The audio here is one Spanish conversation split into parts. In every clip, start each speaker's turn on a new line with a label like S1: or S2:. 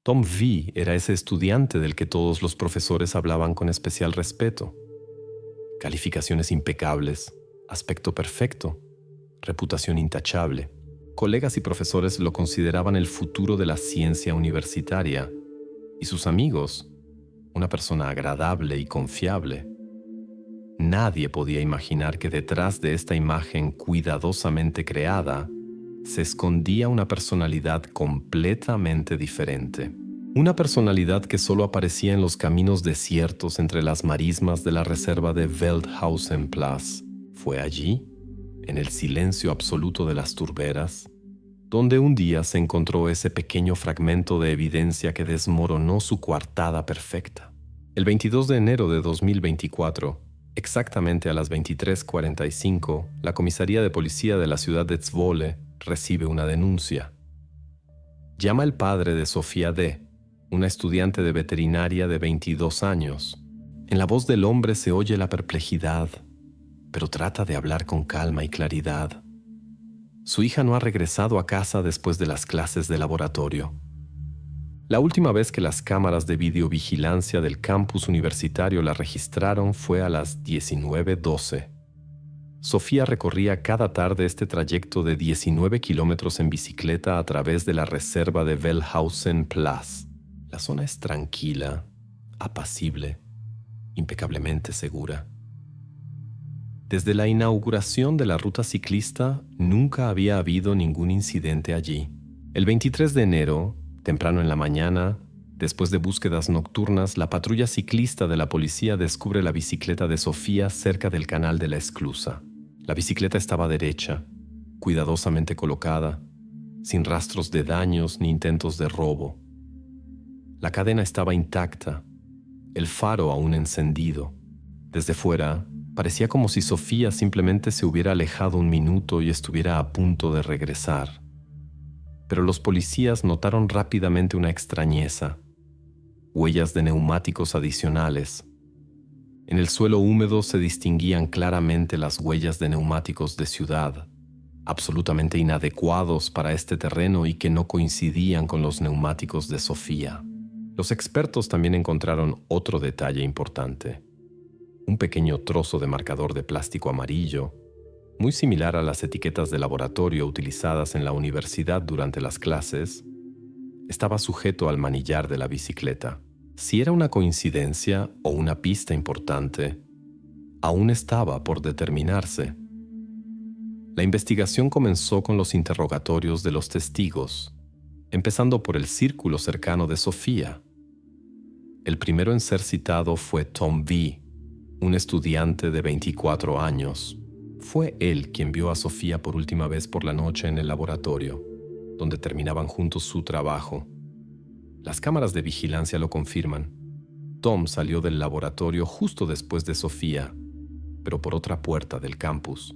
S1: Tom V era ese estudiante del que todos los profesores hablaban con especial respeto. Calificaciones impecables, aspecto perfecto, reputación intachable. Colegas y profesores lo consideraban el futuro de la ciencia universitaria, y sus amigos, una persona agradable y confiable. Nadie podía imaginar que detrás de esta imagen cuidadosamente creada se escondía una personalidad completamente diferente. Una personalidad que solo aparecía en los caminos desiertos entre las marismas de la reserva de Veldhausenplatz. Fue allí, en el silencio absoluto de las turberas, donde un día se encontró ese pequeño fragmento de evidencia que desmoronó su coartada perfecta. El 22 de enero de 2024, exactamente a las 23:45, la comisaría de policía de la ciudad de Zwolle recibe una denuncia. Llama el padre de Sofía D., una estudiante de veterinaria de 22 años. En la voz del hombre se oye la perplejidad, pero trata de hablar con calma y claridad. Su hija no ha regresado a casa después de las clases de laboratorio. La última vez que las cámaras de videovigilancia del campus universitario la registraron fue a las 19:12. Sofía recorría cada tarde este trayecto de 19 kilómetros en bicicleta a través de la reserva de Veldhausenplatz. La zona es tranquila, apacible, impecablemente segura. Desde la inauguración de la ruta ciclista, nunca había habido ningún incidente allí. El 23 de enero, temprano en la mañana, después de búsquedas nocturnas, la patrulla ciclista de la policía descubre la bicicleta de Sofía cerca del canal de la esclusa. La bicicleta estaba derecha, cuidadosamente colocada, sin rastros de daños ni intentos de robo. La cadena estaba intacta, el faro aún encendido. Desde fuera, parecía como si Sofía simplemente se hubiera alejado un minuto y estuviera a punto de regresar. Pero los policías notaron rápidamente una extrañeza: huellas de neumáticos adicionales. En el suelo húmedo se distinguían claramente las huellas de neumáticos de ciudad, absolutamente inadecuados para este terreno y que no coincidían con los neumáticos de Sofía. Los expertos también encontraron otro detalle importante: un pequeño trozo de marcador de plástico amarillo, muy similar a las etiquetas de laboratorio utilizadas en la universidad durante las clases, estaba sujeto al manillar de la bicicleta. Si era una coincidencia o una pista importante, aún estaba por determinarse. La investigación comenzó con los interrogatorios de los testigos, empezando por el círculo cercano de Sofía. El primero en ser citado fue Tom V., un estudiante de 24 años. Fue él quien vio a Sofía por última vez por la noche en el laboratorio, donde terminaban juntos su trabajo. Las cámaras de vigilancia lo confirman. Tom salió del laboratorio justo después de Sofía, pero por otra puerta del campus.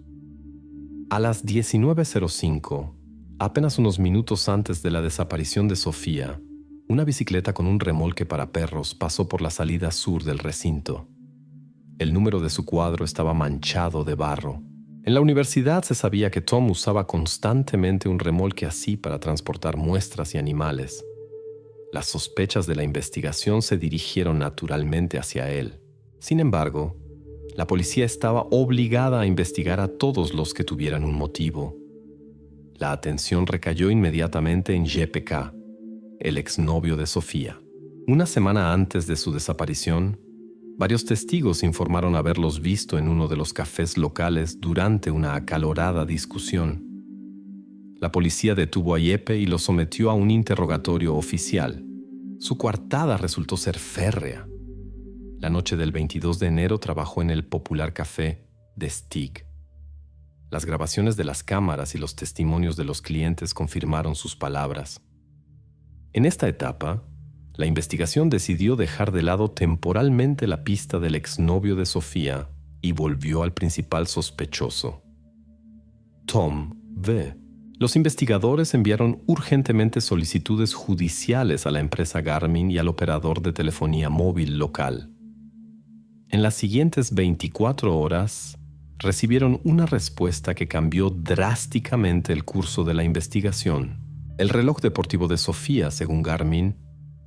S1: A las 19:05, apenas unos minutos antes de la desaparición de Sofía, una bicicleta con un remolque para perros pasó por la salida sur del recinto. El número de su cuadro estaba manchado de barro. En la universidad se sabía que Tom usaba constantemente un remolque así para transportar muestras y animales. Las sospechas de la investigación se dirigieron naturalmente hacia él. Sin embargo, la policía estaba obligada a investigar a todos los que tuvieran un motivo. La atención recayó inmediatamente en JPK, el exnovio de Sofía. Una semana antes de su desaparición, varios testigos informaron haberlos visto en uno de los cafés locales durante una acalorada discusión. La policía detuvo a Jeppe y lo sometió a un interrogatorio oficial. Su coartada resultó ser férrea. La noche del 22 de enero trabajó en el popular café The Stick. Las grabaciones de las cámaras y los testimonios de los clientes confirmaron sus palabras. En esta etapa, la investigación decidió dejar de lado temporalmente la pista del exnovio de Sofía y volvió al principal sospechoso, Tom V. Los investigadores enviaron urgentemente solicitudes judiciales a la empresa Garmin y al operador de telefonía móvil local. En las siguientes 24 horas, recibieron una respuesta que cambió drásticamente el curso de la investigación. El reloj deportivo de Sofía, según Garmin,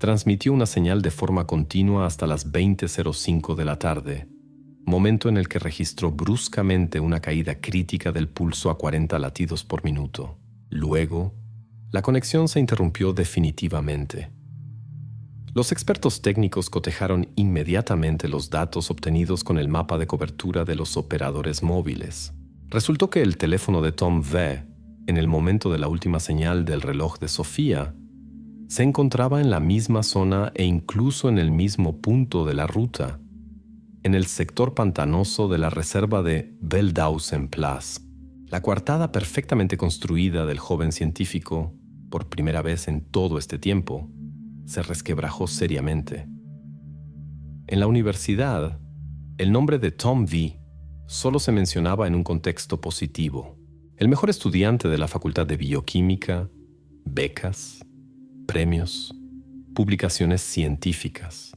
S1: transmitió una señal de forma continua hasta las 20:05 de la tarde, momento en el que registró bruscamente una caída crítica del pulso a 40 latidos por minuto. Luego, la conexión se interrumpió definitivamente. Los expertos técnicos cotejaron inmediatamente los datos obtenidos con el mapa de cobertura de los operadores móviles. Resultó que el teléfono de Tom V, en el momento de la última señal del reloj de Sofía, se encontraba en la misma zona e incluso en el mismo punto de la ruta, en el sector pantanoso de la reserva de Veldhausen-Platz. La coartada perfectamente construida del joven científico, por primera vez en todo este tiempo, se resquebrajó seriamente. En la universidad, el nombre de Tom V solo se mencionaba en un contexto positivo. El mejor estudiante de la Facultad de Bioquímica, becas, premios, publicaciones científicas.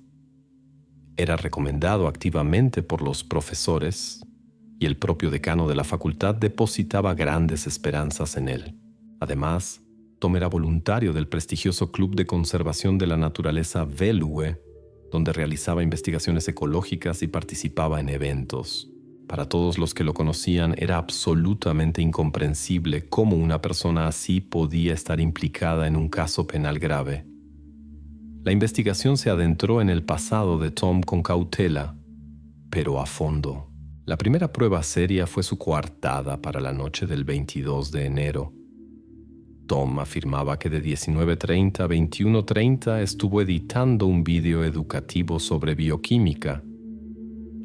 S1: Era recomendado activamente por los profesores y el propio decano de la facultad depositaba grandes esperanzas en él. Además, Tom era voluntario del prestigioso Club de Conservación de la Naturaleza Velue, donde realizaba investigaciones ecológicas y participaba en eventos. Para todos los que lo conocían, era absolutamente incomprensible cómo una persona así podía estar implicada en un caso penal grave. La investigación se adentró en el pasado de Tom con cautela, pero a fondo. La primera prueba seria fue su coartada para la noche del 22 de enero. Tom afirmaba que de 19:30 a 21:30 estuvo editando un vídeo educativo sobre bioquímica.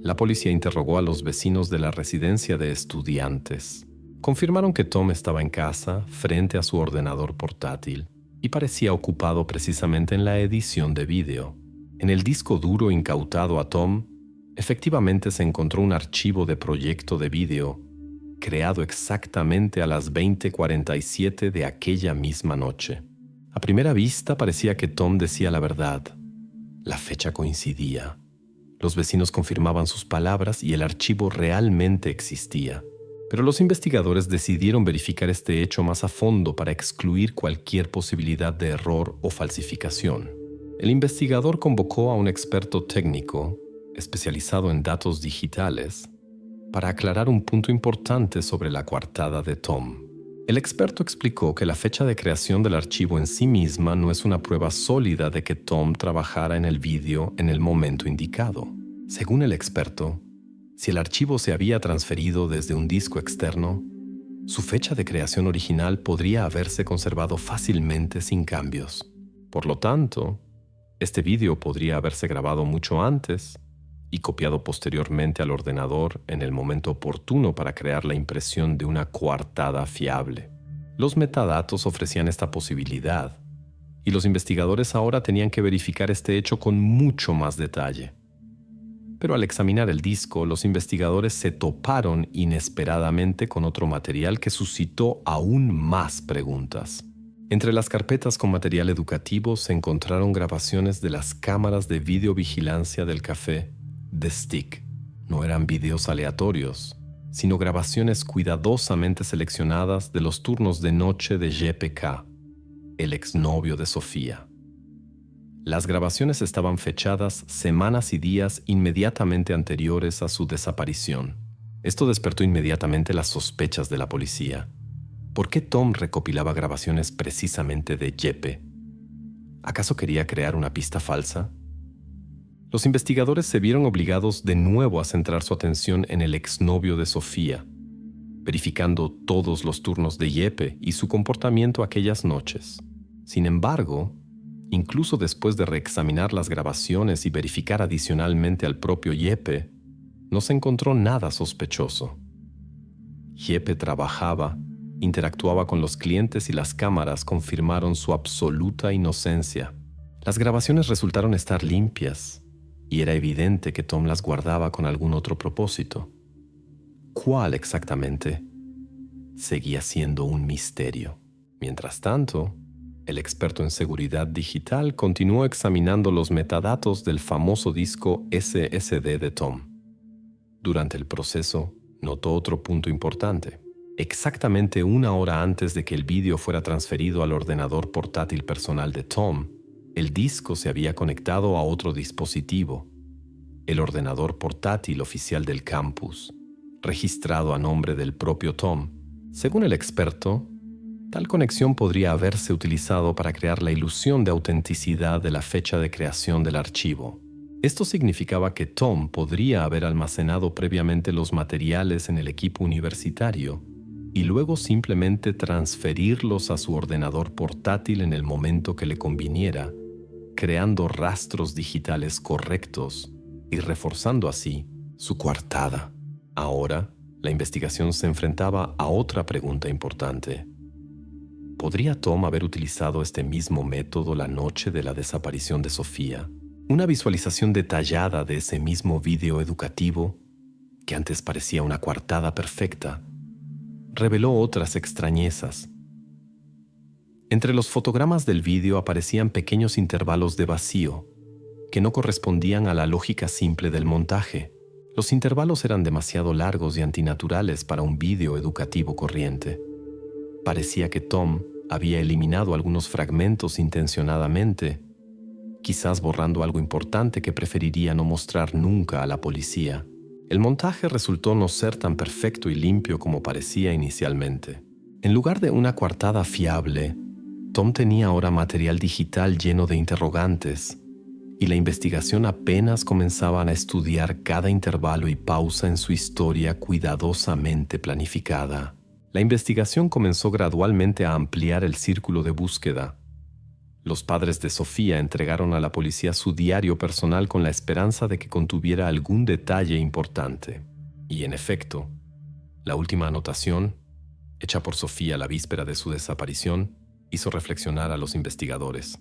S1: La policía interrogó a los vecinos de la residencia de estudiantes. Confirmaron que Tom estaba en casa, frente a su ordenador portátil, y parecía ocupado precisamente en la edición de vídeo. En el disco duro incautado a Tom, efectivamente se encontró un archivo de proyecto de vídeo creado exactamente a las 20:47 de aquella misma noche. A primera vista parecía que Tom decía la verdad. La fecha coincidía. Los vecinos confirmaban sus palabras y el archivo realmente existía. Pero los investigadores decidieron verificar este hecho más a fondo para excluir cualquier posibilidad de error o falsificación. El investigador convocó a un experto técnico, especializado en datos digitales, para aclarar un punto importante sobre la coartada de Tom. El experto explicó que la fecha de creación del archivo en sí misma no es una prueba sólida de que Tom trabajara en el vídeo en el momento indicado. Según el experto, si el archivo se había transferido desde un disco externo, su fecha de creación original podría haberse conservado fácilmente sin cambios. Por lo tanto, este vídeo podría haberse grabado mucho antes y copiado posteriormente al ordenador en el momento oportuno para crear la impresión de una coartada fiable. Los metadatos ofrecían esta posibilidad, y los investigadores ahora tenían que verificar este hecho con mucho más detalle. Pero al examinar el disco, los investigadores se toparon inesperadamente con otro material que suscitó aún más preguntas. Entre las carpetas con material educativo se encontraron grabaciones de las cámaras de videovigilancia del café The Stick. No eran videos aleatorios, sino grabaciones cuidadosamente seleccionadas de los turnos de noche de JPK, el exnovio de Sofía. Las grabaciones estaban fechadas semanas y días inmediatamente anteriores a su desaparición. Esto despertó inmediatamente las sospechas de la policía. ¿Por qué Tom recopilaba grabaciones precisamente de Jeppe? ¿Acaso quería crear una pista falsa? Los investigadores se vieron obligados de nuevo a centrar su atención en el exnovio de Sofía, verificando todos los turnos de Jeppe y su comportamiento aquellas noches. Sin embargo, incluso después de reexaminar las grabaciones y verificar adicionalmente al propio Jeppe, no se encontró nada sospechoso. Jeppe trabajaba, interactuaba con los clientes y las cámaras confirmaron su absoluta inocencia. Las grabaciones resultaron estar limpias y era evidente que Tom las guardaba con algún otro propósito. ¿Cuál exactamente? Seguía siendo un misterio. Mientras tanto, el experto en seguridad digital continuó examinando los metadatos del famoso disco SSD de Tom. Durante el proceso, notó otro punto importante. Exactamente una hora antes de que el vídeo fuera transferido al ordenador portátil personal de Tom, El disco se había conectado a otro dispositivo, el ordenador portátil oficial del campus, registrado a nombre del propio Tom. Según el experto, tal conexión podría haberse utilizado para crear la ilusión de autenticidad de la fecha de creación del archivo. Esto significaba que Tom podría haber almacenado previamente los materiales en el equipo universitario y luego simplemente transferirlos a su ordenador portátil en el momento que le conviniera, creando rastros digitales correctos y reforzando así su coartada. Ahora, la investigación se enfrentaba a otra pregunta importante. ¿Podría Tom haber utilizado este mismo método la noche de la desaparición de Sofía? Una visualización detallada de ese mismo vídeo educativo, que antes parecía una coartada perfecta, reveló otras extrañezas. Entre los fotogramas del vídeo aparecían pequeños intervalos de vacío, que no correspondían a la lógica simple del montaje. Los intervalos eran demasiado largos y antinaturales para un vídeo educativo corriente. Parecía que Tom había eliminado algunos fragmentos intencionadamente, quizás borrando algo importante que preferiría no mostrar nunca a la policía. El montaje resultó no ser tan perfecto y limpio como parecía inicialmente. En lugar de una coartada fiable, Tom tenía ahora material digital lleno de interrogantes, y la investigación apenas comenzaba a estudiar cada intervalo y pausa en su historia cuidadosamente planificada. La investigación comenzó gradualmente a ampliar el círculo de búsqueda. Los padres de Sofía entregaron a la policía su diario personal con la esperanza de que contuviera algún detalle importante. Y en efecto, la última anotación, hecha por Sofía la víspera de su desaparición, hizo reflexionar a los investigadores.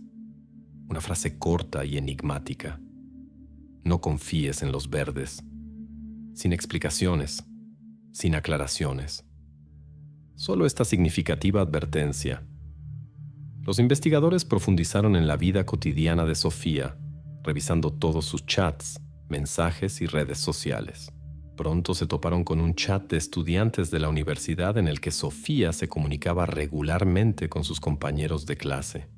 S1: Una frase corta y enigmática. No confíes en los verdes. Sin explicaciones, sin aclaraciones. Solo esta significativa advertencia. Los investigadores profundizaron en la vida cotidiana de Sofía, revisando todos sus chats, mensajes y redes sociales. Pronto se toparon con un chat de estudiantes de la universidad en el que Sofía se comunicaba regularmente con sus compañeros de clase.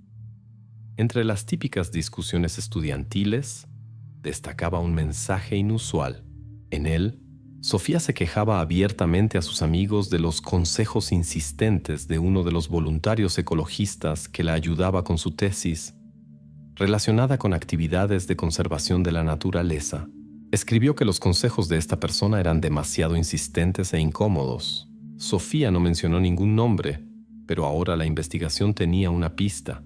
S1: Entre las típicas discusiones estudiantiles, destacaba un mensaje inusual. En él, Sofía se quejaba abiertamente a sus amigos de los consejos insistentes de uno de los voluntarios ecologistas que la ayudaba con su tesis, relacionada con actividades de conservación de la naturaleza. Escribió que los consejos de esta persona eran demasiado insistentes e incómodos. Sofía no mencionó ningún nombre, pero ahora la investigación tenía una pista.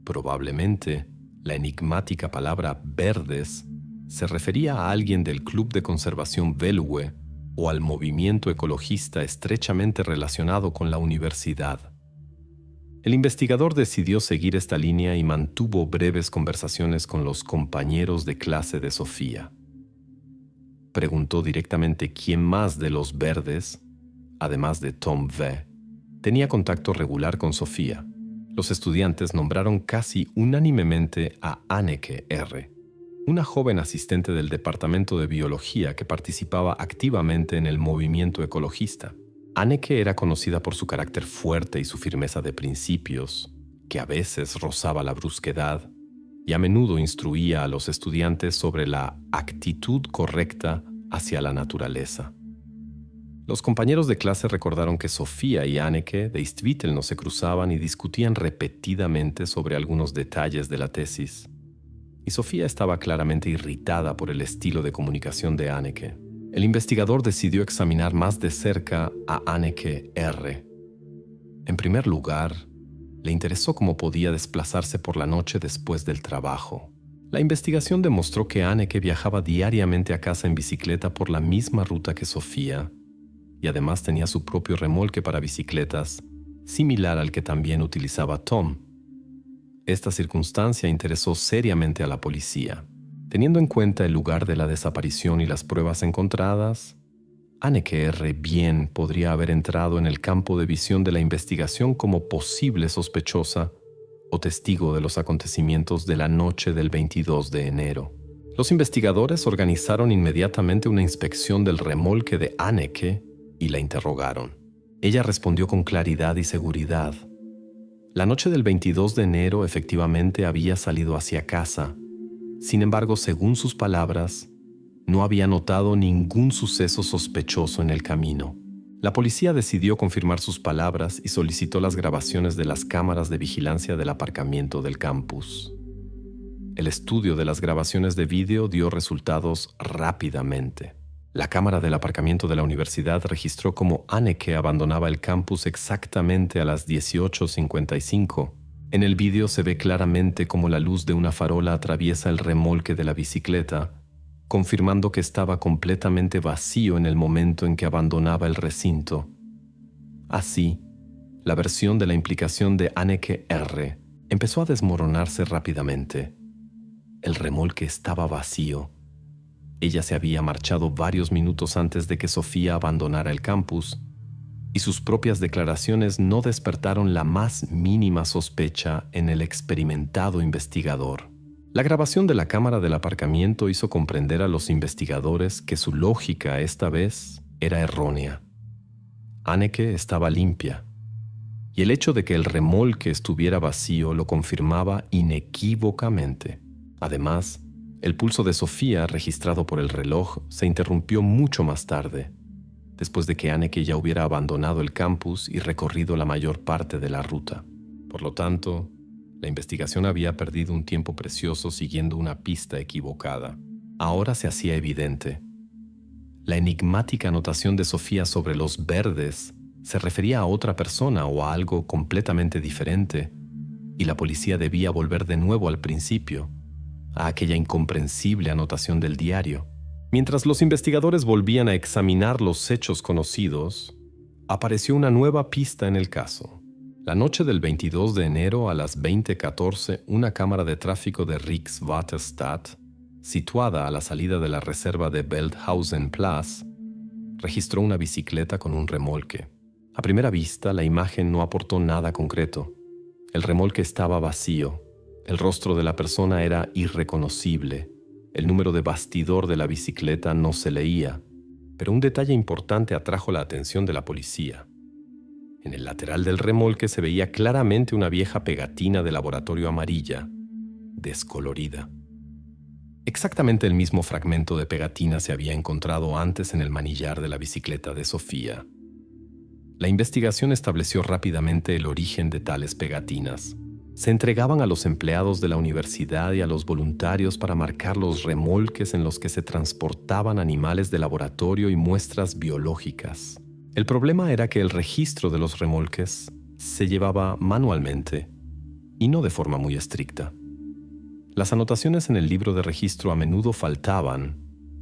S1: Probablemente, la enigmática palabra verdes se refería a alguien del Club de Conservación Belue o al movimiento ecologista estrechamente relacionado con la universidad. El investigador decidió seguir esta línea y mantuvo breves conversaciones con los compañeros de clase de Sofía. Preguntó directamente quién más de los verdes, además de Tom V., tenía contacto regular con Sofía. Los estudiantes nombraron casi unánimemente a Anneke R., una joven asistente del Departamento de Biología que participaba activamente en el movimiento ecologista. Anneke era conocida por su carácter fuerte y su firmeza de principios, que a veces rozaba la brusquedad, y a menudo instruía a los estudiantes sobre la actitud correcta hacia la naturaleza. Los compañeros de clase recordaron que Sofía y Anneke de Istvitl no se cruzaban y discutían repetidamente sobre algunos detalles de la tesis. Y Sofía estaba claramente irritada por el estilo de comunicación de Anneke. El investigador decidió examinar más de cerca a Anneke R. En primer lugar, le interesó cómo podía desplazarse por la noche después del trabajo. La investigación demostró que Anneke viajaba diariamente a casa en bicicleta por la misma ruta que Sofía, y además tenía su propio remolque para bicicletas, similar al que también utilizaba Tom. Esta circunstancia interesó seriamente a la policía. Teniendo en cuenta el lugar de la desaparición y las pruebas encontradas, Anneke R. bien podría haber entrado en el campo de visión de la investigación como posible sospechosa o testigo de los acontecimientos de la noche del 22 de enero. Los investigadores organizaron inmediatamente una inspección del remolque de Anneke y la interrogaron. Ella respondió con claridad y seguridad. La noche del 22 de enero efectivamente había salido hacia casa. Sin embargo, según sus palabras, no había notado ningún suceso sospechoso en el camino. La policía decidió confirmar sus palabras y solicitó las grabaciones de las cámaras de vigilancia del aparcamiento del campus. El estudio de las grabaciones de vídeo dio resultados rápidamente. La cámara del aparcamiento de la universidad registró cómo Anneke abandonaba el campus exactamente a las 18:55. En el vídeo se ve claramente cómo la luz de una farola atraviesa el remolque de la bicicleta, confirmando que estaba completamente vacío en el momento en que abandonaba el recinto. Así, la versión de la implicación de Anneke R. empezó a desmoronarse rápidamente. El remolque estaba vacío. Ella se había marchado varios minutos antes de que Sofía abandonara el campus, y sus propias declaraciones no despertaron la más mínima sospecha en el experimentado investigador. La grabación de la cámara del aparcamiento hizo comprender a los investigadores que su lógica esta vez era errónea. Anneke estaba limpia, y el hecho de que el remolque estuviera vacío lo confirmaba inequívocamente. Además, el pulso de Sofía, registrado por el reloj, se interrumpió mucho más tarde, después de que Anneke ya hubiera abandonado el campus y recorrido la mayor parte de la ruta. Por lo tanto, la investigación había perdido un tiempo precioso siguiendo una pista equivocada. Ahora se hacía evidente. La enigmática anotación de Sofía sobre los verdes se refería a otra persona o a algo completamente diferente, y la policía debía volver de nuevo al principio, a aquella incomprensible anotación del diario. Mientras los investigadores volvían a examinar los hechos conocidos, apareció una nueva pista en el caso. La noche del 22 de enero a las 20:14, una cámara de tráfico de Rikswaterstadt, situada a la salida de la reserva de Belthausenplatz, registró una bicicleta con un remolque. A primera vista, la imagen no aportó nada concreto. El remolque estaba vacío, el rostro de la persona era irreconocible, el número de bastidor de la bicicleta no se leía, pero un detalle importante atrajo la atención de la policía. En el lateral del remolque se veía claramente una vieja pegatina de laboratorio amarilla, descolorida. Exactamente el mismo fragmento de pegatina se había encontrado antes en el manillar de la bicicleta de Sofía. La investigación estableció rápidamente el origen de tales pegatinas. Se entregaban a los empleados de la universidad y a los voluntarios para marcar los remolques en los que se transportaban animales de laboratorio y muestras biológicas. El problema era que el registro de los remolques se llevaba manualmente y no de forma muy estricta. Las anotaciones en el libro de registro a menudo faltaban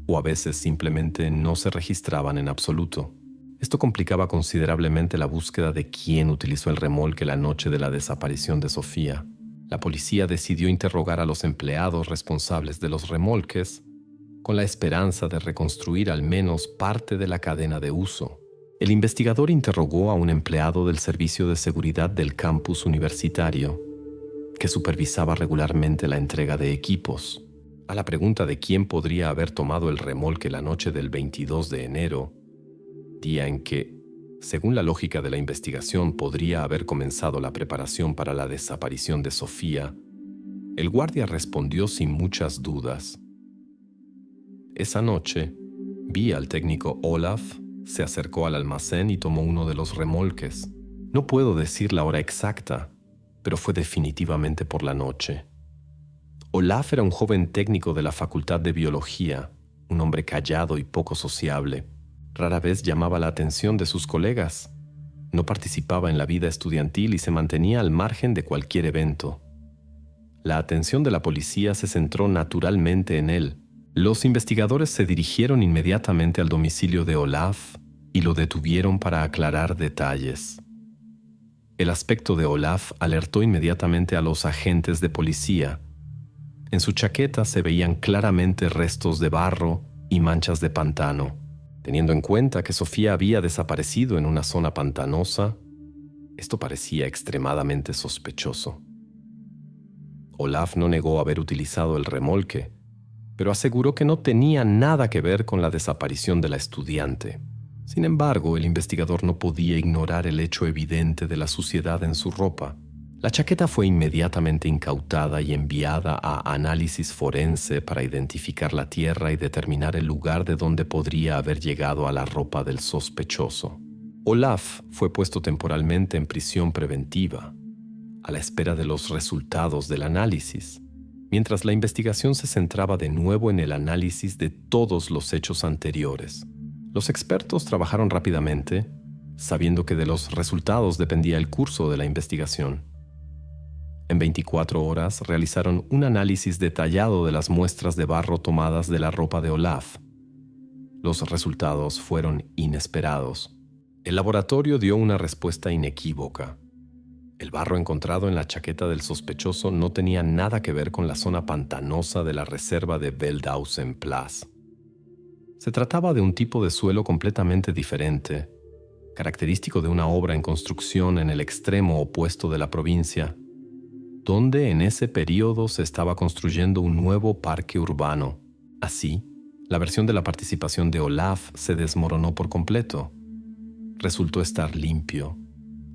S1: o a veces simplemente no se registraban en absoluto. Esto complicaba considerablemente la búsqueda de quién utilizó el remolque la noche de la desaparición de Sofía. La policía decidió interrogar a los empleados responsables de los remolques con la esperanza de reconstruir al menos parte de la cadena de uso. El investigador interrogó a un empleado del servicio de seguridad del campus universitario, que supervisaba regularmente la entrega de equipos. A la pregunta de quién podría haber tomado el remolque la noche del 22 de enero, día en que, según la lógica de la investigación, podría haber comenzado la preparación para la desaparición de Sofía, el guardia respondió sin muchas dudas. Esa noche, vi al técnico Olaf, se acercó al almacén y tomó uno de los remolques. No puedo decir la hora exacta, pero fue definitivamente por la noche. Olaf era un joven técnico de la Facultad de Biología, un hombre callado y poco sociable. Rara vez llamaba la atención de sus colegas. No participaba en la vida estudiantil y se mantenía al margen de cualquier evento. La atención de la policía se centró naturalmente en él. Los investigadores se dirigieron inmediatamente al domicilio de Olaf y lo detuvieron para aclarar detalles. El aspecto de Olaf alertó inmediatamente a los agentes de policía. En su chaqueta se veían claramente restos de barro y manchas de pantano. Teniendo en cuenta que Sofía había desaparecido en una zona pantanosa, esto parecía extremadamente sospechoso. Olaf no negó haber utilizado el remolque, pero aseguró que no tenía nada que ver con la desaparición de la estudiante. Sin embargo, el investigador no podía ignorar el hecho evidente de la suciedad en su ropa. La chaqueta fue inmediatamente incautada y enviada a análisis forense para identificar la tierra y determinar el lugar de donde podría haber llegado a la ropa del sospechoso. Olaf fue puesto temporalmente en prisión preventiva, a la espera de los resultados del análisis, mientras la investigación se centraba de nuevo en el análisis de todos los hechos anteriores. Los expertos trabajaron rápidamente, sabiendo que de los resultados dependía el curso de la investigación. En 24 horas realizaron un análisis detallado de las muestras de barro tomadas de la ropa de Olaf. Los resultados fueron inesperados. El laboratorio dio una respuesta inequívoca. El barro encontrado en la chaqueta del sospechoso no tenía nada que ver con la zona pantanosa de la reserva de Veldhausen-Plas. Se trataba de un tipo de suelo completamente diferente, característico de una obra en construcción en el extremo opuesto de la provincia, donde en ese periodo se estaba construyendo un nuevo parque urbano. Así, la versión de la participación de Olaf se desmoronó por completo. Resultó estar limpio,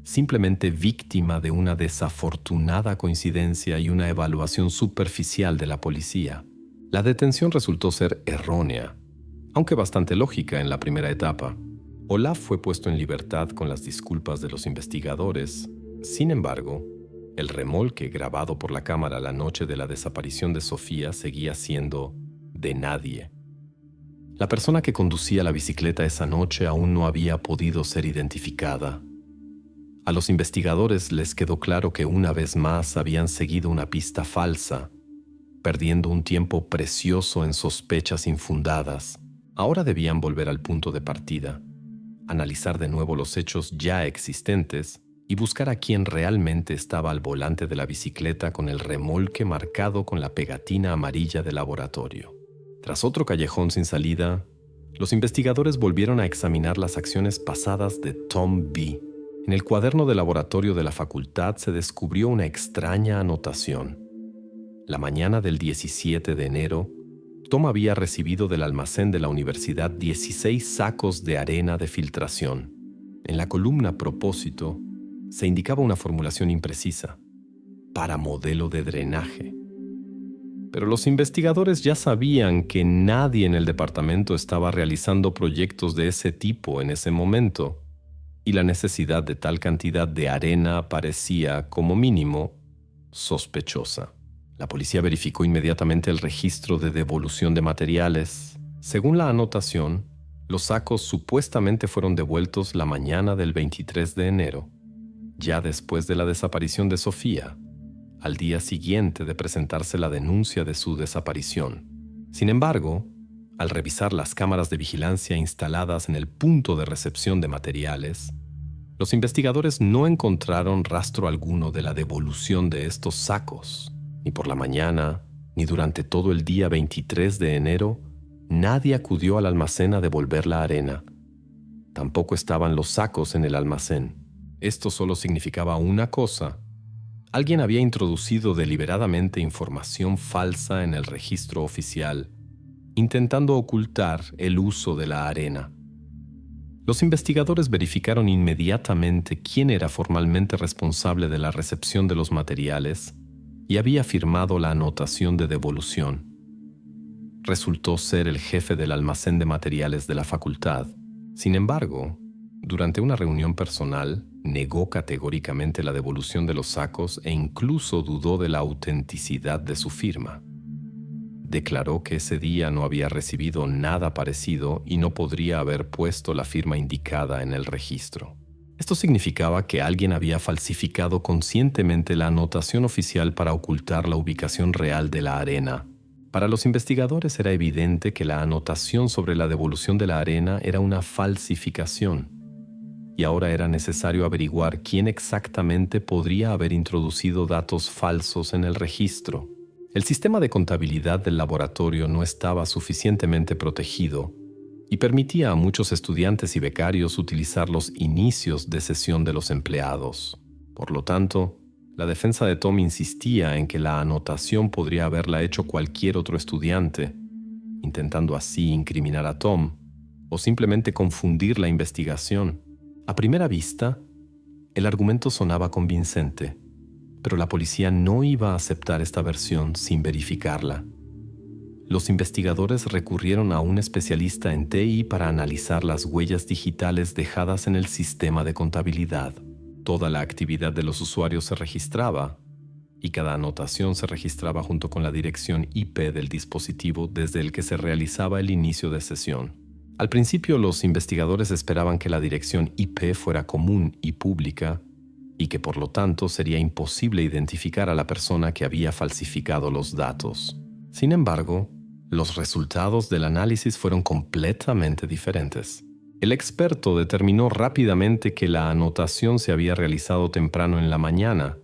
S1: simplemente víctima de una desafortunada coincidencia y una evaluación superficial de la policía. La detención resultó ser errónea, aunque bastante lógica en la primera etapa. Olaf fue puesto en libertad con las disculpas de los investigadores. Sin embargo, el remolque grabado por la cámara la noche de la desaparición de Sofía seguía siendo de nadie. La persona que conducía la bicicleta esa noche aún no había podido ser identificada. A los investigadores les quedó claro que una vez más habían seguido una pista falsa, perdiendo un tiempo precioso en sospechas infundadas. Ahora debían volver al punto de partida, analizar de nuevo los hechos ya existentes y buscar a quien realmente estaba al volante de la bicicleta con el remolque marcado con la pegatina amarilla del laboratorio. Tras otro callejón sin salida, los investigadores volvieron a examinar las acciones pasadas de Tom B. En el cuaderno de laboratorio de la facultad se descubrió una extraña anotación. La mañana del 17 de enero, Tom había recibido del almacén de la universidad 16 sacos de arena de filtración. En la columna propósito se indicaba una formulación imprecisa, para modelo de drenaje. Pero los investigadores ya sabían que nadie en el departamento estaba realizando proyectos de ese tipo en ese momento, y la necesidad de tal cantidad de arena parecía, como mínimo, sospechosa. La policía verificó inmediatamente el registro de devolución de materiales. Según la anotación, los sacos supuestamente fueron devueltos la mañana del 23 de enero, ya después de la desaparición de Sofía, al día siguiente de presentarse la denuncia de su desaparición. Sin embargo, al revisar las cámaras de vigilancia instaladas en el punto de recepción de materiales, los investigadores no encontraron rastro alguno de la devolución de estos sacos. Ni por la mañana, ni durante todo el día 23 de enero, nadie acudió al almacén a devolver la arena. Tampoco estaban los sacos en el almacén. Esto solo significaba una cosa. Alguien había introducido deliberadamente información falsa en el registro oficial, intentando ocultar el uso de la arena. Los investigadores verificaron inmediatamente quién era formalmente responsable de la recepción de los materiales y había firmado la anotación de devolución. Resultó ser el jefe del almacén de materiales de la facultad. Sin embargo, durante una reunión personal, negó categóricamente la devolución de los sacos e incluso dudó de la autenticidad de su firma. Declaró que ese día no había recibido nada parecido y no podría haber puesto la firma indicada en el registro. Esto significaba que alguien había falsificado conscientemente la anotación oficial para ocultar la ubicación real de la arena. Para los investigadores era evidente que la anotación sobre la devolución de la arena era una falsificación, y ahora era necesario averiguar quién exactamente podría haber introducido datos falsos en el registro. El sistema de contabilidad del laboratorio no estaba suficientemente protegido y permitía a muchos estudiantes y becarios utilizar los inicios de sesión de los empleados. Por lo tanto, la defensa de Tom insistía en que la anotación podría haberla hecho cualquier otro estudiante, intentando así incriminar a Tom o simplemente confundir la investigación. A primera vista, el argumento sonaba convincente. Pero la policía no iba a aceptar esta versión sin verificarla. Los investigadores recurrieron a un especialista en TI para analizar las huellas digitales dejadas en el sistema de contabilidad. Toda la actividad de los usuarios se registraba, y cada anotación se registraba junto con la dirección IP del dispositivo desde el que se realizaba el inicio de sesión. Al principio, los investigadores esperaban que la dirección IP fuera común y pública, y que por lo tanto sería imposible identificar a la persona que había falsificado los datos. Sin embargo, los resultados del análisis fueron completamente diferentes. El experto determinó rápidamente que la anotación se había realizado temprano en la mañana,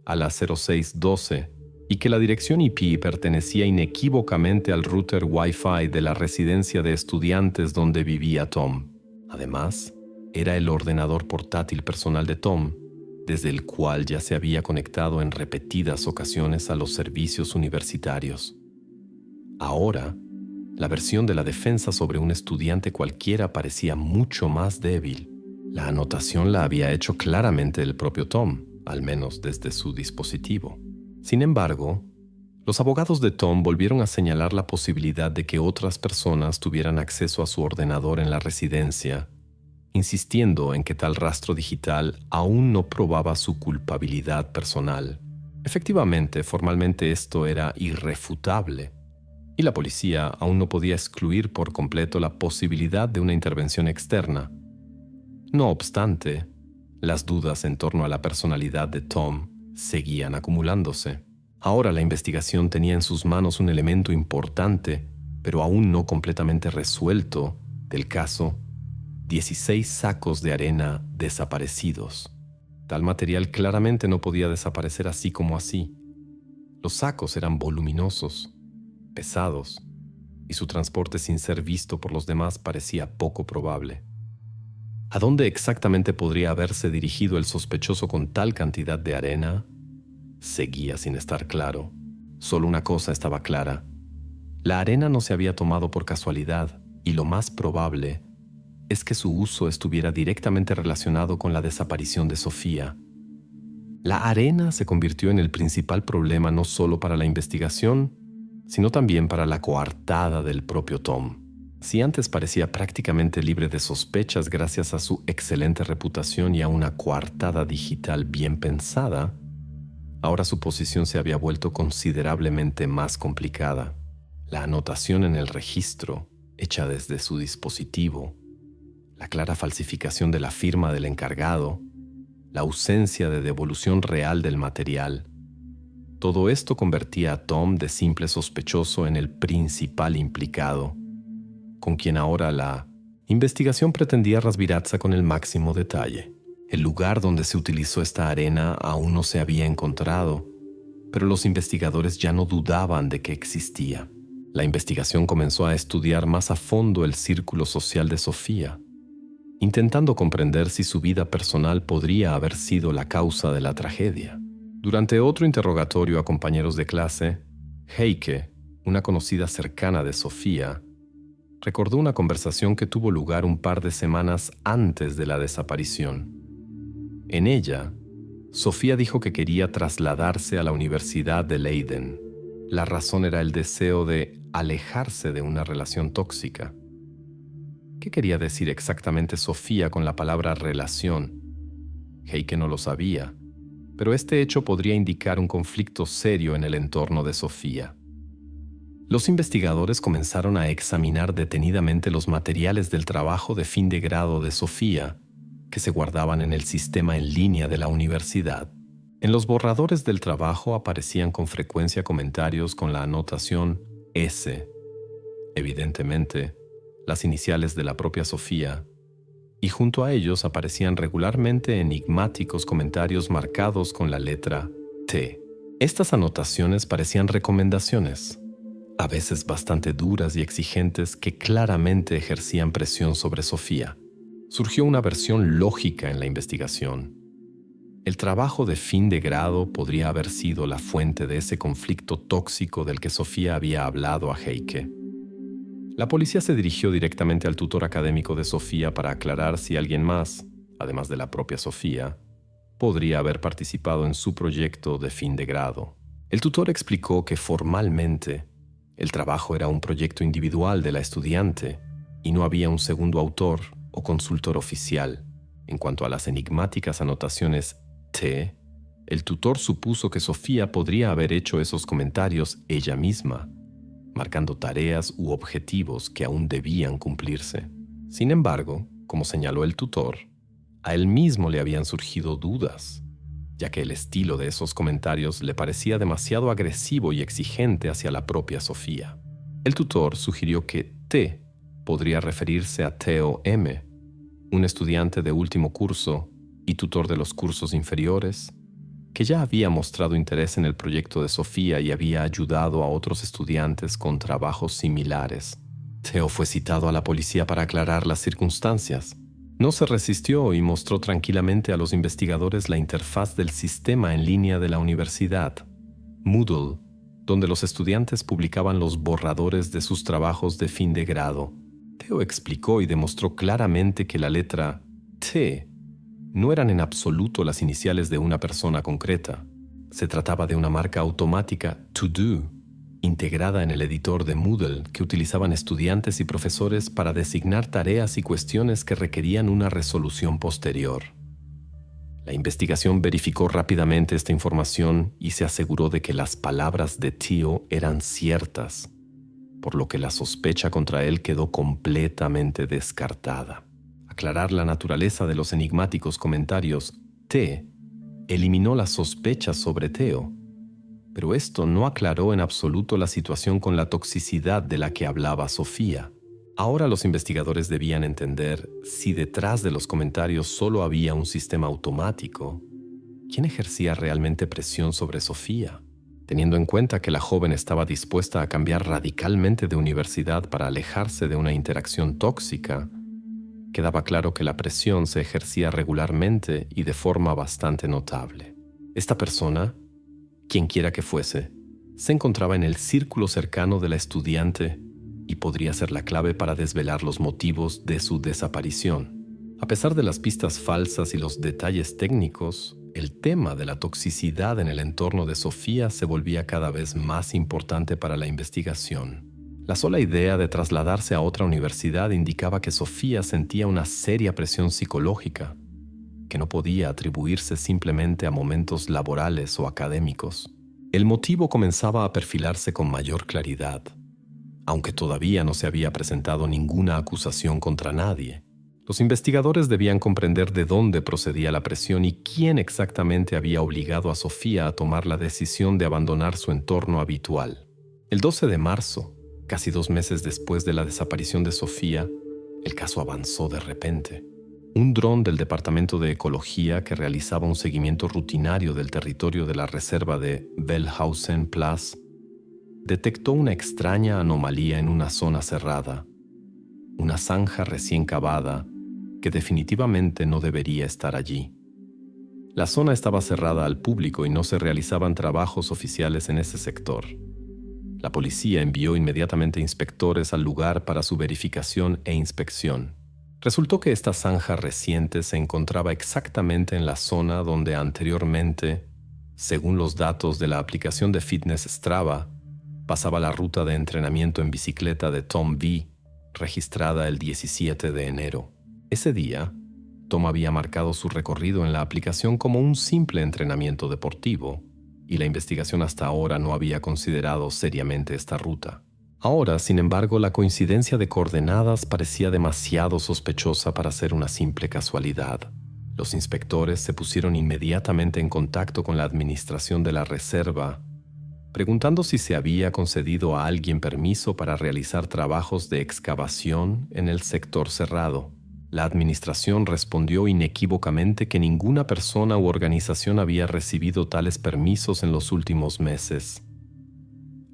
S1: a las 06:12, y que la dirección IP pertenecía inequívocamente al router Wi-Fi de la residencia de estudiantes donde vivía Tom. Además, era el ordenador portátil personal de Tom, desde el cual ya se había conectado en repetidas ocasiones a los servicios universitarios. Ahora, la versión de la defensa sobre un estudiante cualquiera parecía mucho más débil. La anotación la había hecho claramente el propio Tom, al menos desde su dispositivo. Sin embargo, los abogados de Tom volvieron a señalar la posibilidad de que otras personas tuvieran acceso a su ordenador en la residencia, insistiendo en que tal rastro digital aún no probaba su culpabilidad personal. Efectivamente, formalmente esto era irrefutable, y la policía aún no podía excluir por completo la posibilidad de una intervención externa. No obstante, las dudas en torno a la personalidad de Tom seguían acumulándose. Ahora la investigación tenía en sus manos un elemento importante, pero aún no completamente resuelto, del caso: 16 sacos de arena desaparecidos. Tal material claramente no podía desaparecer así como así. Los sacos eran voluminosos, pesados, y su transporte sin ser visto por los demás parecía poco probable. ¿A dónde exactamente podría haberse dirigido el sospechoso con tal cantidad de arena? Seguía sin estar claro. Solo una cosa estaba clara: la arena no se había tomado por casualidad, y lo más probable es que su uso estuviera directamente relacionado con la desaparición de Sofía. La arena se convirtió en el principal problema no solo para la investigación, sino también para la coartada del propio Tom. Si antes parecía prácticamente libre de sospechas gracias a su excelente reputación y a una coartada digital bien pensada, ahora su posición se había vuelto considerablemente más complicada. La anotación en el registro, hecha desde su dispositivo, la clara falsificación de la firma del encargado, la ausencia de devolución real del material, todo esto convertía a Tom de simple sospechoso en el principal implicado, con quien ahora la investigación pretendía rasvirazza con el máximo detalle. El lugar donde se utilizó esta arena aún no se había encontrado, pero los investigadores ya no dudaban de que existía. La investigación comenzó a estudiar más a fondo el círculo social de Sofía, intentando comprender si su vida personal podría haber sido la causa de la tragedia. Durante otro interrogatorio a compañeros de clase, Heike, una conocida cercana de Sofía, recordó una conversación que tuvo lugar un par de semanas antes de la desaparición. En ella, Sofía dijo que quería trasladarse a la Universidad de Leiden. La razón era el deseo de alejarse de una relación tóxica. ¿Qué quería decir exactamente Sofía con la palabra relación? Heike no lo sabía, pero este hecho podría indicar un conflicto serio en el entorno de Sofía. Los investigadores comenzaron a examinar detenidamente los materiales del trabajo de fin de grado de Sofía, que se guardaban en el sistema en línea de la universidad. En los borradores del trabajo aparecían con frecuencia comentarios con la anotación S, evidentemente, las iniciales de la propia Sofía, y junto a ellos aparecían regularmente enigmáticos comentarios marcados con la letra T. Estas anotaciones parecían recomendaciones, a veces bastante duras y exigentes, que claramente ejercían presión sobre Sofía. Surgió una versión lógica en la investigación. El trabajo de fin de grado podría haber sido la fuente de ese conflicto tóxico del que Sofía había hablado a Heike. La policía se dirigió directamente al tutor académico de Sofía para aclarar si alguien más, además de la propia Sofía, podría haber participado en su proyecto de fin de grado. El tutor explicó que formalmente el trabajo era un proyecto individual de la estudiante y no había un segundo autor o consultor oficial. En cuanto a las enigmáticas anotaciones T, el tutor supuso que Sofía podría haber hecho esos comentarios ella misma, marcando tareas u objetivos que aún debían cumplirse. Sin embargo, como señaló el tutor, a él mismo le habían surgido dudas, ya que el estilo de esos comentarios le parecía demasiado agresivo y exigente hacia la propia Sofía. El tutor sugirió que T podría referirse a Theo M., un estudiante de último curso y tutor de los cursos inferiores, que ya había mostrado interés en el proyecto de Sofía y había ayudado a otros estudiantes con trabajos similares. Theo fue citado a la policía para aclarar las circunstancias. No se resistió y mostró tranquilamente a los investigadores la interfaz del sistema en línea de la universidad, Moodle, donde los estudiantes publicaban los borradores de sus trabajos de fin de grado. Theo explicó y demostró claramente que la letra T no eran en absoluto las iniciales de una persona concreta. Se trataba de una marca automática To Do, integrada en el editor de Moodle que utilizaban estudiantes y profesores para designar tareas y cuestiones que requerían una resolución posterior. La investigación verificó rápidamente esta información y se aseguró de que las palabras de Theo eran ciertas, por lo que la sospecha contra él quedó completamente descartada. Aclarar la naturaleza de los enigmáticos comentarios T eliminó las sospechas sobre Theo, pero esto no aclaró en absoluto la situación con la toxicidad de la que hablaba Sofía. Ahora los investigadores debían entender si detrás de los comentarios solo había un sistema automático. ¿Quién ejercía realmente presión sobre Sofía? Teniendo en cuenta que la joven estaba dispuesta a cambiar radicalmente de universidad para alejarse de una interacción tóxica, quedaba claro que la presión se ejercía regularmente y de forma bastante notable. Esta persona, quienquiera que fuese, se encontraba en el círculo cercano de la estudiante y podría ser la clave para desvelar los motivos de su desaparición. A pesar de las pistas falsas y los detalles técnicos, el tema de la toxicidad en el entorno de Sofía se volvía cada vez más importante para la investigación. La sola idea de trasladarse a otra universidad indicaba que Sofía sentía una seria presión psicológica, que no podía atribuirse simplemente a momentos laborales o académicos. El motivo comenzaba a perfilarse con mayor claridad, aunque todavía no se había presentado ninguna acusación contra nadie. Los investigadores debían comprender de dónde procedía la presión y quién exactamente había obligado a Sofía a tomar la decisión de abandonar su entorno habitual. El 12 de marzo, casi 2 meses después de la desaparición de Sofía, el caso avanzó de repente. Un dron del Departamento de Ecología que realizaba un seguimiento rutinario del territorio de la reserva de Wellhausen Platz detectó una extraña anomalía en una zona cerrada, una zanja recién cavada que definitivamente no debería estar allí. La zona estaba cerrada al público y no se realizaban trabajos oficiales en ese sector. La policía envió inmediatamente inspectores al lugar para su verificación e inspección. Resultó que esta zanja reciente se encontraba exactamente en la zona donde anteriormente, según los datos de la aplicación de fitness Strava, pasaba la ruta de entrenamiento en bicicleta de Tom V, registrada el 17 de enero. Ese día, Tom había marcado su recorrido en la aplicación como un simple entrenamiento deportivo, y la investigación hasta ahora no había considerado seriamente esta ruta. Ahora, sin embargo, la coincidencia de coordenadas parecía demasiado sospechosa para ser una simple casualidad. Los inspectores se pusieron inmediatamente en contacto con la administración de la reserva, preguntando si se había concedido a alguien permiso para realizar trabajos de excavación en el sector cerrado. La administración respondió inequívocamente que ninguna persona u organización había recibido tales permisos en los últimos meses.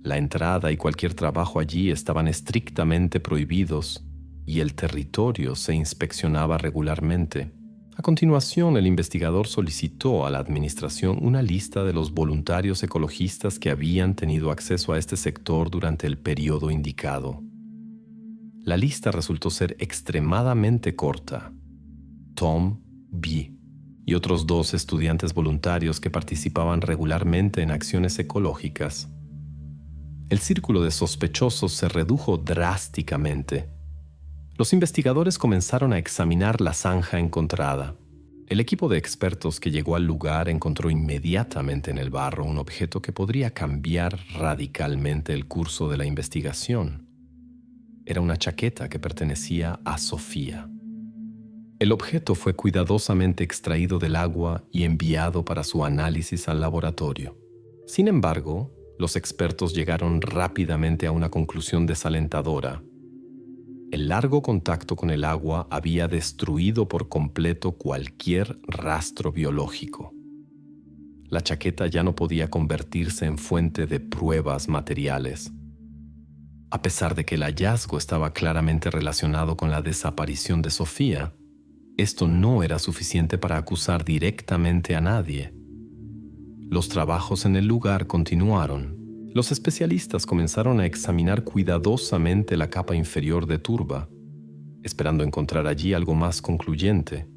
S1: La entrada y cualquier trabajo allí estaban estrictamente prohibidos y el territorio se inspeccionaba regularmente. A continuación, el investigador solicitó a la administración una lista de los voluntarios ecologistas que habían tenido acceso a este sector durante el periodo indicado. La lista resultó ser extremadamente corta. Tom B., y otros 2 estudiantes voluntarios que participaban regularmente en acciones ecológicas. El círculo de sospechosos se redujo drásticamente. Los investigadores comenzaron a examinar la zanja encontrada. El equipo de expertos que llegó al lugar encontró inmediatamente en el barro un objeto que podría cambiar radicalmente el curso de la investigación. Era una chaqueta que pertenecía a Sofía. El objeto fue cuidadosamente extraído del agua y enviado para su análisis al laboratorio. Sin embargo, los expertos llegaron rápidamente a una conclusión desalentadora. El largo contacto con el agua había destruido por completo cualquier rastro biológico. La chaqueta ya no podía convertirse en fuente de pruebas materiales. A pesar de que el hallazgo estaba claramente relacionado con la desaparición de Sofía, esto no era suficiente para acusar directamente a nadie. Los trabajos en el lugar continuaron. Los especialistas comenzaron a examinar cuidadosamente la capa inferior de turba, esperando encontrar allí algo más concluyente.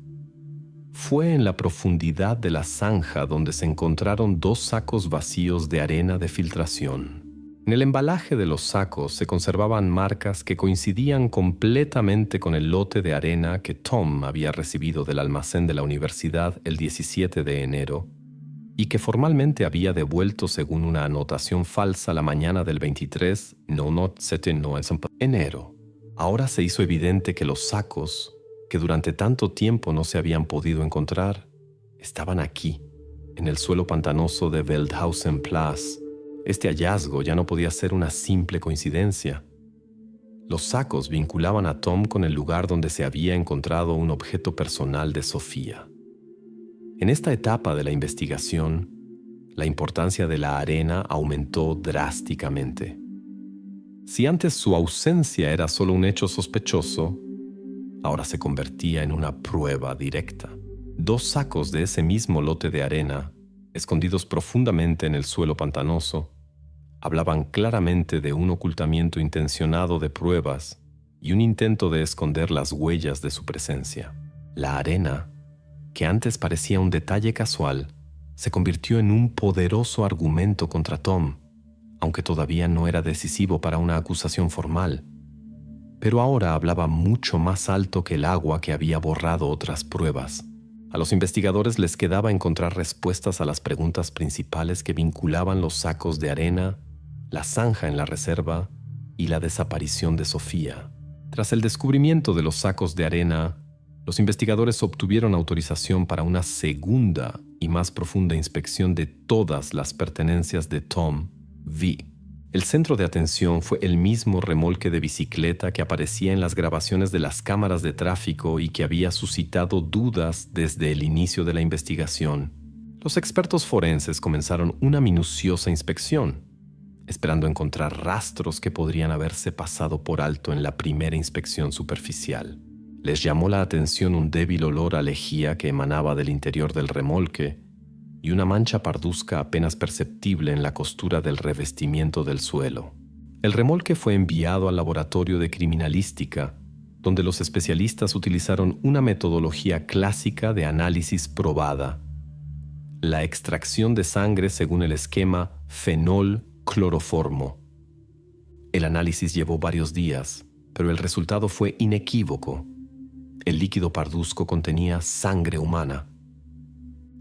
S1: Fue en la profundidad de la zanja donde se encontraron 2 sacos vacíos de arena de filtración. En el embalaje de los sacos se conservaban marcas que coincidían completamente con el lote de arena que Tom había recibido del almacén de la universidad el 17 de enero y que formalmente había devuelto según una anotación falsa la mañana del 23 enero. Ahora se hizo evidente que los sacos, que durante tanto tiempo no se habían podido encontrar, estaban aquí, en el suelo pantanoso de Veldhausenplatz. Este hallazgo ya no podía ser una simple coincidencia. Los sacos vinculaban a Tom con el lugar donde se había encontrado un objeto personal de Sofía. En esta etapa de la investigación, la importancia de la arena aumentó drásticamente. Si antes su ausencia era solo un hecho sospechoso, ahora se convertía en una prueba directa. 2 sacos de ese mismo lote de arena, escondidos profundamente en el suelo pantanoso, hablaban claramente de un ocultamiento intencionado de pruebas y un intento de esconder las huellas de su presencia. La arena, que antes parecía un detalle casual, se convirtió en un poderoso argumento contra Tom, aunque todavía no era decisivo para una acusación formal. Pero ahora hablaba mucho más alto que el agua que había borrado otras pruebas. A los investigadores les quedaba encontrar respuestas a las preguntas principales que vinculaban los sacos de arena, la zanja en la reserva y la desaparición de Sofía. Tras el descubrimiento de los sacos de arena, los investigadores obtuvieron autorización para una segunda y más profunda inspección de todas las pertenencias de Tom V. El centro de atención fue el mismo remolque de bicicleta que aparecía en las grabaciones de las cámaras de tráfico y que había suscitado dudas desde el inicio de la investigación. Los expertos forenses comenzaron una minuciosa inspección, esperando encontrar rastros que podrían haberse pasado por alto en la primera inspección superficial. Les llamó la atención un débil olor a lejía que emanaba del interior del remolque y una mancha parduzca apenas perceptible en la costura del revestimiento del suelo. El remolque fue enviado al laboratorio de criminalística, donde los especialistas utilizaron una metodología clásica de análisis probada: la extracción de sangre según el esquema fenol-cloroformo. El análisis llevó varios días, pero el resultado fue inequívoco. El líquido parduzco contenía sangre humana.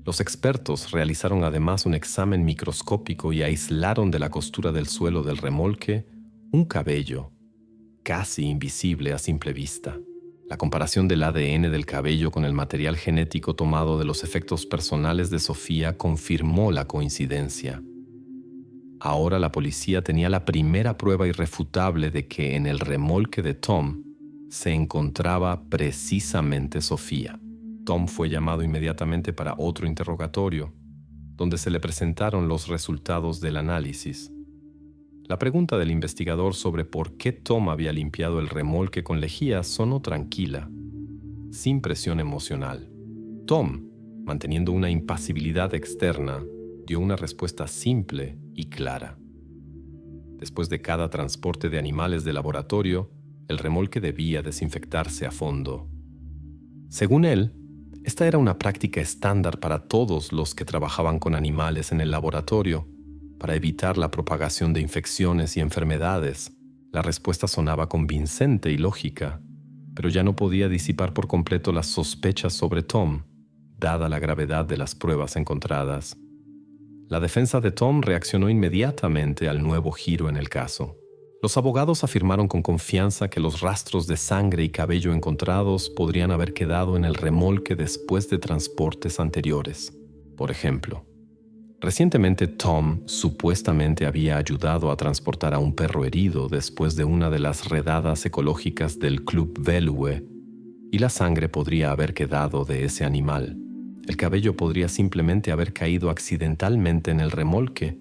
S1: Los expertos realizaron además un examen microscópico y aislaron de la costura del suelo del remolque un cabello, casi invisible a simple vista. La comparación del ADN del cabello con el material genético tomado de los efectos personales de Sofía confirmó la coincidencia. Ahora la policía tenía la primera prueba irrefutable de que en el remolque de Tom se encontraba precisamente Sofía. Tom fue llamado inmediatamente para otro interrogatorio, donde se le presentaron los resultados del análisis. La pregunta del investigador sobre por qué Tom había limpiado el remolque con lejía sonó tranquila, sin presión emocional. Tom, manteniendo una impasibilidad externa, dio una respuesta simple y clara. Después de cada transporte de animales de laboratorio, el remolque debía desinfectarse a fondo. Según él, Esta era una práctica estándar para todos los que trabajaban con animales en el laboratorio, para evitar la propagación de infecciones y enfermedades. La respuesta sonaba convincente y lógica, pero ya no podía disipar por completo las sospechas sobre Tom, dada la gravedad de las pruebas encontradas. La defensa de Tom reaccionó inmediatamente al nuevo giro en el caso. Los abogados afirmaron con confianza que los rastros de sangre y cabello encontrados podrían haber quedado en el remolque después de transportes anteriores. Por ejemplo, recientemente Tom supuestamente había ayudado a transportar a un perro herido después de una de las redadas ecológicas del Club Velue, y la sangre podría haber quedado de ese animal. El cabello podría simplemente haber caído accidentalmente en el remolque,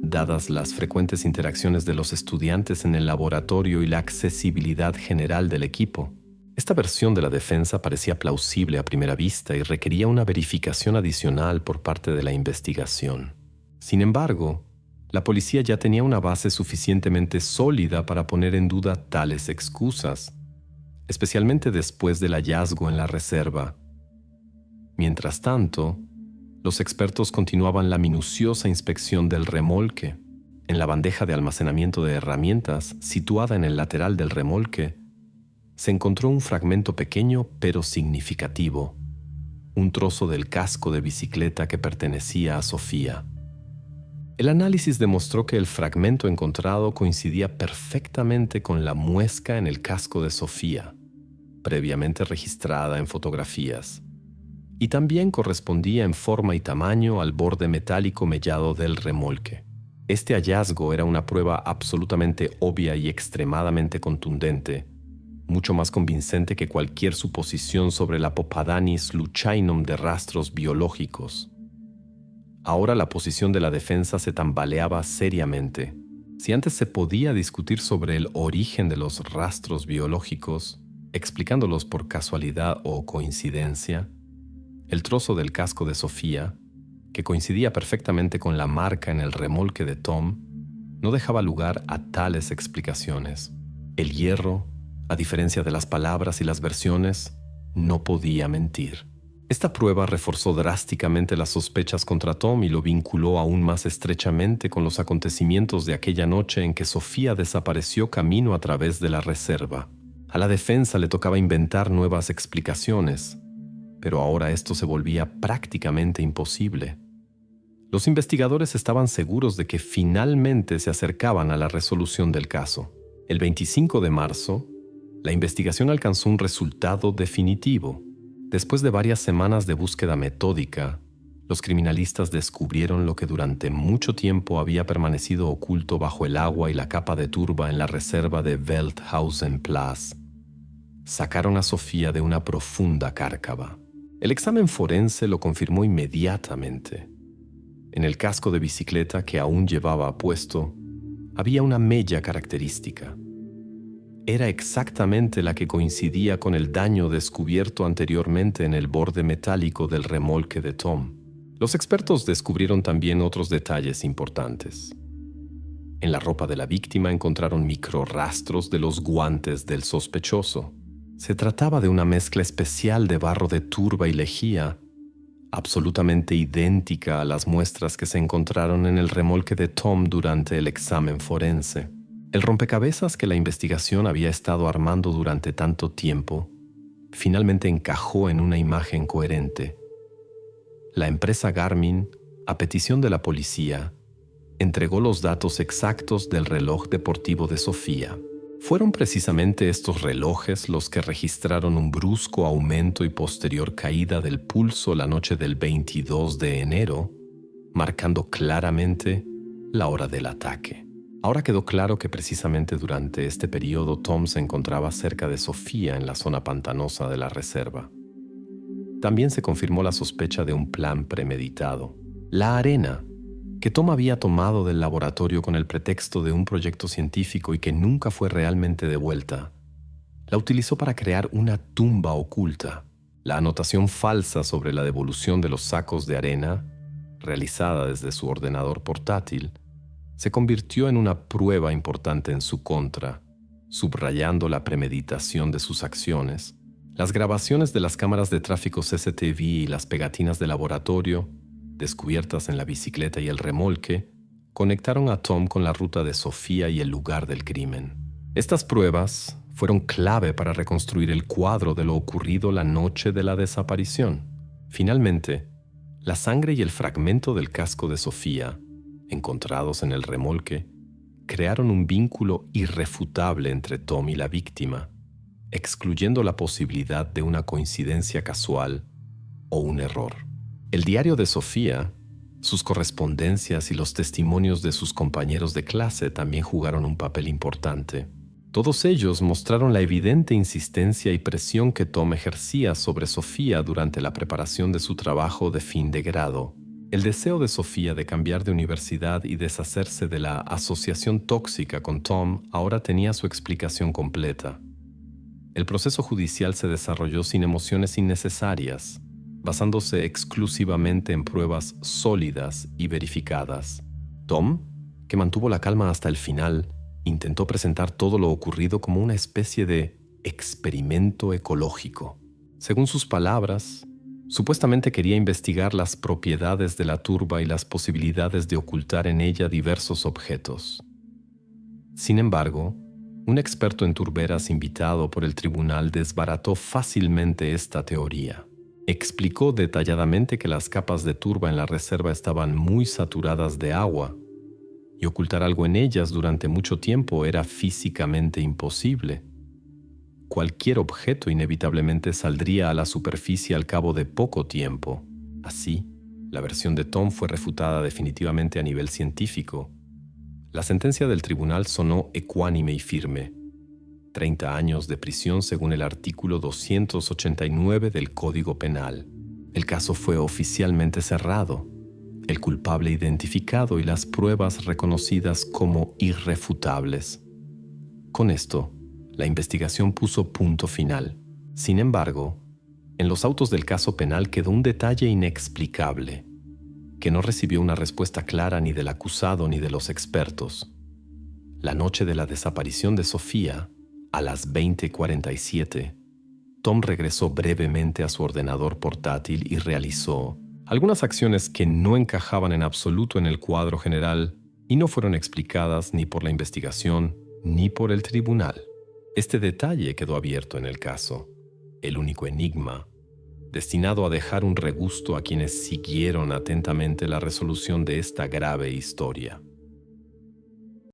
S1: dadas las frecuentes interacciones de los estudiantes en el laboratorio y la accesibilidad general del equipo. Esta versión de la defensa parecía plausible a primera vista y requería una verificación adicional por parte de la investigación. Sin embargo, la policía ya tenía una base suficientemente sólida para poner en duda tales excusas, especialmente después del hallazgo en la reserva. Mientras tanto, los expertos continuaban la minuciosa inspección del remolque. En la bandeja de almacenamiento de herramientas, situada en el lateral del remolque, se encontró un fragmento pequeño pero significativo, un trozo del casco de bicicleta que pertenecía a Sofía. El análisis demostró que el fragmento encontrado coincidía perfectamente con la muesca en el casco de Sofía, previamente registrada en fotografías, y también correspondía en forma y tamaño al borde metálico mellado del remolque. Este hallazgo era una prueba absolutamente obvia y extremadamente contundente, mucho más convincente que cualquier suposición sobre la Popadanis lucainum de rastros biológicos. Ahora la posición de la defensa se tambaleaba seriamente. Si antes se podía discutir sobre el origen de los rastros biológicos, explicándolos por casualidad o coincidencia, el trozo del casco de Sofía, que coincidía perfectamente con la marca en el remolque de Tom, no dejaba lugar a tales explicaciones. El hierro, a diferencia de las palabras y las versiones, no podía mentir. Esta prueba reforzó drásticamente las sospechas contra Tom y lo vinculó aún más estrechamente con los acontecimientos de aquella noche en que Sofía desapareció camino a través de la reserva. A la defensa le tocaba inventar nuevas explicaciones, pero ahora esto se volvía prácticamente imposible. Los investigadores estaban seguros de que finalmente se acercaban a la resolución del caso. El 25 de marzo, la investigación alcanzó un resultado definitivo. Después de varias semanas de búsqueda metódica, los criminalistas descubrieron lo que durante mucho tiempo había permanecido oculto bajo el agua y la capa de turba en la reserva de Velthausenplatz. Sacaron a Sofía de una profunda cárcava. El examen forense lo confirmó inmediatamente. En el casco de bicicleta que aún llevaba puesto, había una mella característica. Era exactamente la que coincidía con el daño descubierto anteriormente en el borde metálico del remolque de Tom. Los expertos descubrieron también otros detalles importantes. En la ropa de la víctima encontraron microrrastros de los guantes del sospechoso. Se trataba de una mezcla especial de barro de turba y lejía, absolutamente idéntica a las muestras que se encontraron en el remolque de Tom durante el examen forense. El rompecabezas que la investigación había estado armando durante tanto tiempo finalmente encajó en una imagen coherente. La empresa Garmin, a petición de la policía, entregó los datos exactos del reloj deportivo de Sofía. Fueron precisamente estos relojes los que registraron un brusco aumento y posterior caída del pulso la noche del 22 de enero, marcando claramente la hora del ataque. Ahora quedó claro que precisamente durante este periodo Tom se encontraba cerca de Sofía en la zona pantanosa de la reserva. También se confirmó la sospecha de un plan premeditado. La arena, que Tom había tomado del laboratorio con el pretexto de un proyecto científico y que nunca fue realmente devuelta, la utilizó para crear una tumba oculta. La anotación falsa sobre la devolución de los sacos de arena, realizada desde su ordenador portátil, se convirtió en una prueba importante en su contra, subrayando la premeditación de sus acciones. Las grabaciones de las cámaras de tráfico CCTV y las pegatinas de laboratorio, descubiertas en la bicicleta y el remolque, conectaron a Tom con la ruta de Sofía y el lugar del crimen. Estas pruebas fueron clave para reconstruir el cuadro de lo ocurrido la noche de la desaparición. Finalmente, la sangre y el fragmento del casco de Sofía, encontrados en el remolque, crearon un vínculo irrefutable entre Tom y la víctima, excluyendo la posibilidad de una coincidencia casual o un error. El diario de Sofía, sus correspondencias y los testimonios de sus compañeros de clase también jugaron un papel importante. Todos ellos mostraron la evidente insistencia y presión que Tom ejercía sobre Sofía durante la preparación de su trabajo de fin de grado. El deseo de Sofía de cambiar de universidad y deshacerse de la asociación tóxica con Tom ahora tenía su explicación completa. El proceso judicial se desarrolló sin emociones innecesarias, basándose exclusivamente en pruebas sólidas y verificadas. Tom, que mantuvo la calma hasta el final, intentó presentar todo lo ocurrido como una especie de experimento ecológico. Según sus palabras, supuestamente quería investigar las propiedades de la turba y las posibilidades de ocultar en ella diversos objetos. Sin embargo, un experto en turberas invitado por el tribunal desbarató fácilmente esta teoría. Explicó detalladamente que las capas de turba en la reserva estaban muy saturadas de agua y ocultar algo en ellas durante mucho tiempo era físicamente imposible. Cualquier objeto inevitablemente saldría a la superficie al cabo de poco tiempo. Así, la versión de Tom fue refutada definitivamente a nivel científico. La sentencia del tribunal sonó ecuánime y firme. 30 años de prisión según el artículo 289 del Código Penal. El caso fue oficialmente cerrado, el culpable identificado y las pruebas reconocidas como irrefutables. Con esto, la investigación puso punto final. Sin embargo, en los autos del caso penal quedó un detalle inexplicable, que no recibió una respuesta clara ni del acusado ni de los expertos. La noche de la desaparición de Sofía, a las 20:47, Tom regresó brevemente a su ordenador portátil y realizó algunas acciones que no encajaban en absoluto en el cuadro general y no fueron explicadas ni por la investigación ni por el tribunal. Este detalle quedó abierto en el caso, el único enigma, destinado a dejar un regusto a quienes siguieron atentamente la resolución de esta grave historia.